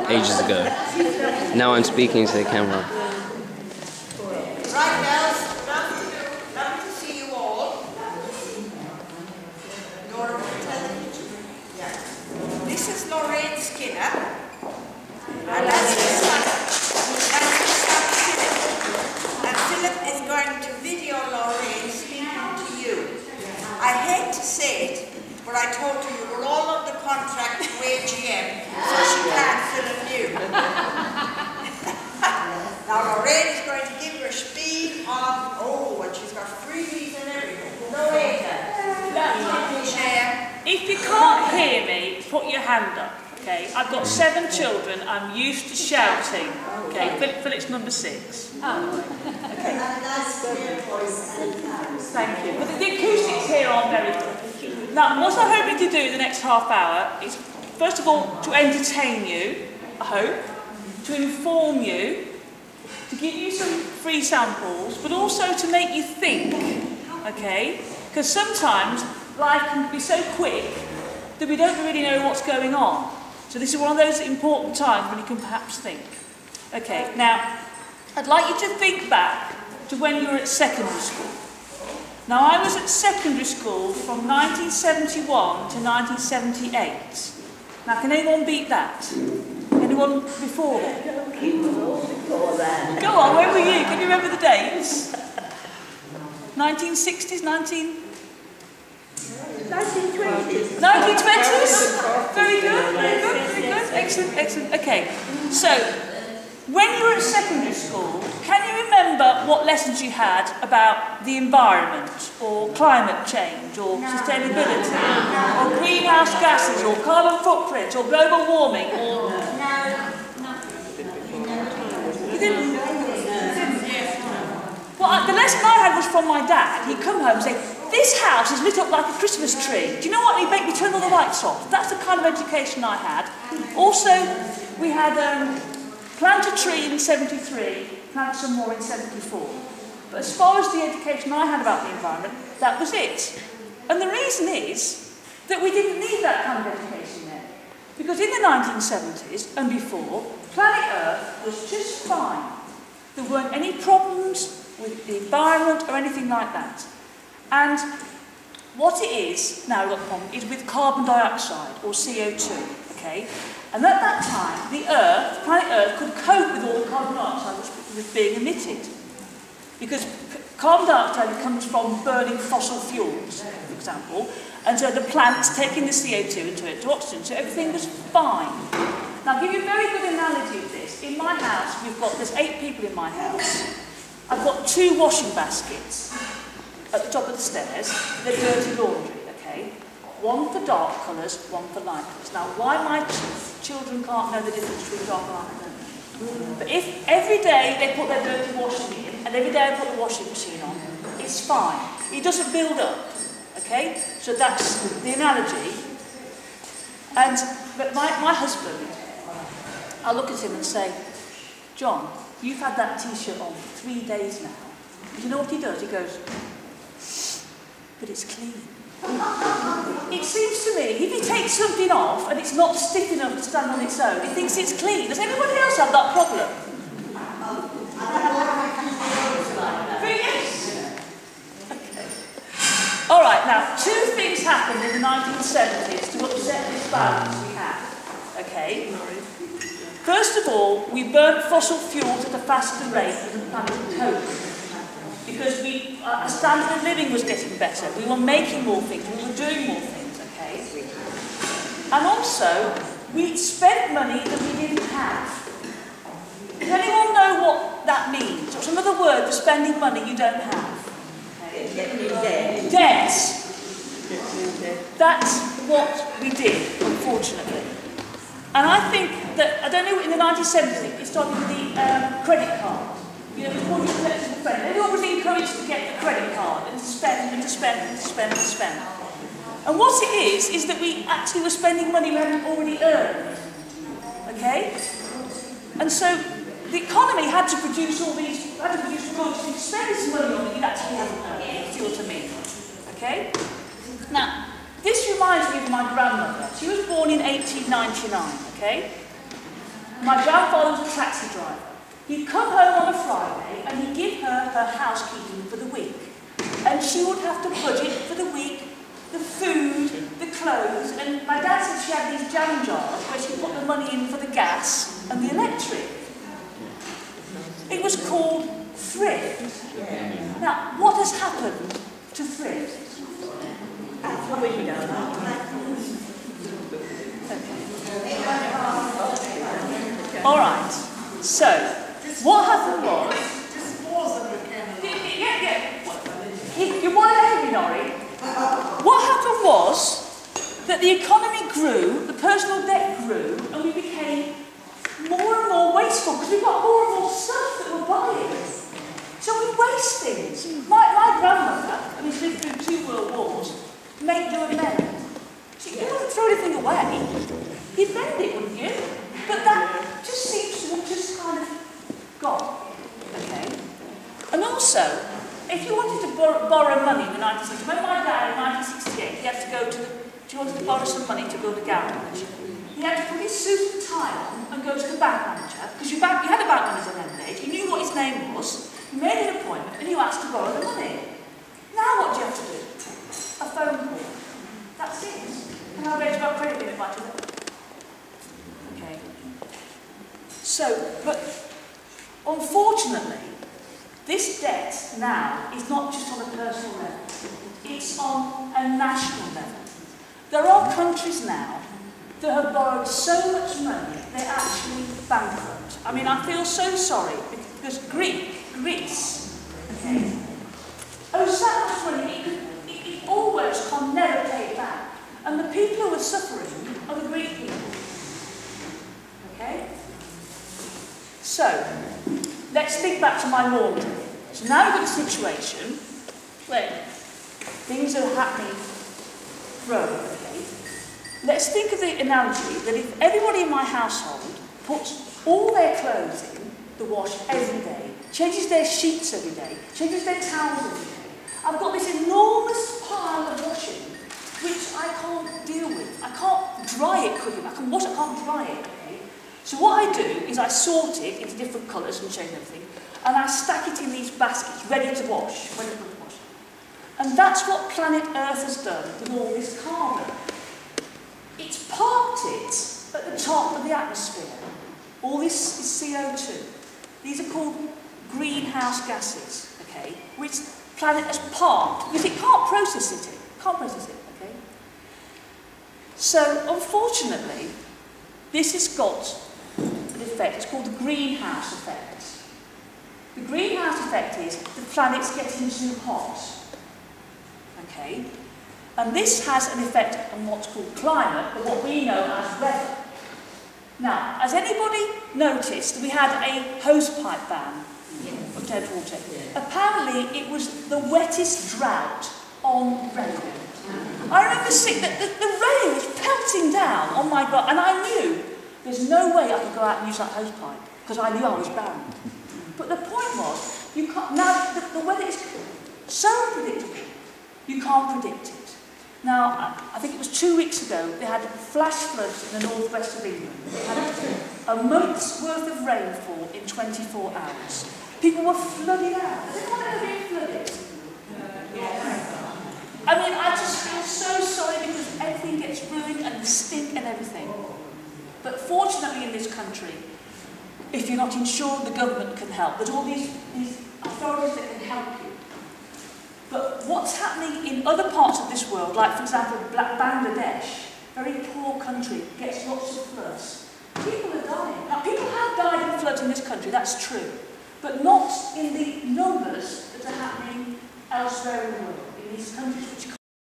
Ages ago. Now I'm speaking to the camera. Right, girls, lovely to see you all. Nora, television. Yeah. This is Lorraine Skinner. And that's Philip. And Philip is going to video Lorraine speaking to you. I hate to say it, but I told you we're all under contract to AGM, so she can't Philip you. Now Lorraine is going to give her a spiel on, and she's got freebies and everything. No way. If you can't hear me, put your hand up, okay? I've got 7 children, I'm used to shouting. Okay, Philip's number 6. Oh, okay. Thank you. But the acoustics here aren't very good. Now, what I'm hoping to do in the next half hour is, first of all, to entertain you, I hope, to inform you, to give you some free samples, but also to make you think, okay? Because sometimes life can be so quick that we don't really know what's going on. So this is one of those important times when you can perhaps think. Okay, now, I'd like you to think back to when you were at secondary school. Now, I was at secondary school from 1971 to 1978. Now, can anyone beat that? Anyone before then? Go on, where were you? Can you remember the dates? 1960s, 1920s? 1920s? Very good, very good, very good. Excellent, excellent. Okay, so when you were at secondary school, can you remember what lessons you had about the environment, or climate change, or sustainability, or greenhouse gases, or carbon footprint, or global warming, or... You didn't? Well, the lesson I had was from my dad. He'd come home and say, this house is lit up like a Christmas tree. Do you know what? He'd make me turn all the lights off. That's the kind of education I had. Also, we had plant a tree in 73, plant some more in 74. But as far as the education I had about the environment, that was it. And the reason is that we didn't need that kind of education then. Because in the 1970s and before, planet Earth was just fine. There weren't any problems with the environment or anything like that. And what it is, now we've got the problem, is with carbon dioxide, or CO2, okay? And at that time, the Earth, planet Earth, could cope with all the carbon dioxide which was being emitted. Because carbon dioxide comes from burning fossil fuels, for example, and so the plants taking the CO2 and turn it to oxygen, so everything was fine. Now, I'll give you a very good analogy of this. In my house, there's 8 people in my house. I've got 2 washing baskets at the top of the stairs. They're dirty laundry, okay? One for dark colours, one for light colours. Now, why my children can't know the difference between dark and light, I don't know. But if every day they put their dirty washing in, and every day I put the washing machine on, it's fine. It doesn't build up, okay? So that's the analogy. But my husband, I look at him and say, John, you've had that T-shirt on for 3 days now. Do you know what he does? He goes, but it's clean. It seems to me, if he takes something off and it's not stiff enough to stand on its own, he thinks it's clean. Does anybody else have that problem? Yes. Okay. All right, now, 2 things happened in the 1970s to upset this balance we had. Okay? First of all, we burnt fossil fuels at a faster rate than the planet could cope. Because our standard of living was getting better. We were making more things, we were doing more things, okay? And also, we spent money that we didn't have. Does anyone know what that means? What's another word for spending money you don't have? Okay. Debt. That's what we did, unfortunately. And I think that, I don't know, in the 1970s, it started with the credit card. You know, before you collected the credit, everyone was encouraged to get the credit card and to spend and to spend and to spend and to spend. And what it is that we actually were spending money we hadn't already earned. Okay? And so the economy had to produce goods to spend this money on that you actually haven't earned. See what I mean? Okay? Now, this reminds me of my grandmother. She was born in 1899, okay? My grandfather was a taxi driver. He'd come home on a Friday and he'd give her her housekeeping for the week. And she would have to budget for the week, the food, the clothes, and my dad said she had these jam jars where she put the money in for the gas and the electric. It was called thrift. Now, what has happened to thrift? Out the window. Okay. All right. So, what happened was... Just pause them again. Yeah. You want to hear me, Nori? What happened was that the economy grew, the personal debt grew, and we became more and more wasteful because we've got more and more stuff that we're buying. So we waste things. My grandmother, I mean, she lived through 2 world wars, make do and mend. So you wouldn't throw anything away. You'd mend it, wouldn't you? But that just seems to have just kind of gone. Okay? And also, if you wanted to borrow money in the 1960s, when my dad in 1968, he had to go to he wanted to borrow some money to build a garage. He had to put his suit and tie on and go to the bank manager, because you had a bank manager then, you knew what his name was, you made an appointment and you asked to borrow the money. Now what do you have to do? A phone call. That's it. And I'll raise my credit limit by today. Okay. So, but unfortunately, this debt now is not just on a personal level, it's on a national level. There are countries now that have borrowed so much money, they're actually bankrupt. I mean, I feel so sorry because Greece, okay, owes so much money, it always can never pay it back. And the people who are suffering are the Greek people. Okay? So, let's think back to my laundry. So now we've got a situation where things are happening wrong, okay? Let's think of the analogy that if everybody in my household puts all their clothes in the wash every day, changes their sheets every day, changes their towels every day, I've got this enormous pile of washing which I can't deal with. I can't dry it quickly. I can wash it, I can't dry it, okay? So what I do is I sort it into different colours and change everything, and I stack it in these baskets, ready to wash, And that's what planet Earth has done with all this carbon. It's parked it at the top of the atmosphere. All this is CO2. These are called greenhouse gases, okay, which the planet has parked because it can't process it. Okay? So, unfortunately, this has got an effect. It's called the greenhouse effect. The greenhouse effect is the planet's getting too hot. Okay? And this has an effect on what's called climate, or what we know as weather. Now, has anybody noticed that we had a hosepipe ban of dead water? Apparently, it was the wettest drought on record. I remember seeing that the rain was pelting down on my God, and I knew there's no way I could go out and use that hosepipe, because I knew I was banned. But the point was, you can't, now the weather is so unpredictable, you can't predict it. Now, I think it was 2 weeks ago, they had flash floods in the northwest of England. They had a month's worth of rainfall in 24 hours. People were flooded out. Has anyone ever been flooded? I mean, I just feel so sorry because everything gets ruined and the stink and everything. But fortunately in this country, if you're not insured, the government can help. There's all these authorities that can help you. But what's happening in other parts of this world, like for example Bangladesh, very poor country, gets lots of floods. People are dying. Now people have died in floods in this country, that's true. But not in the numbers that are happening elsewhere in the world, in these countries which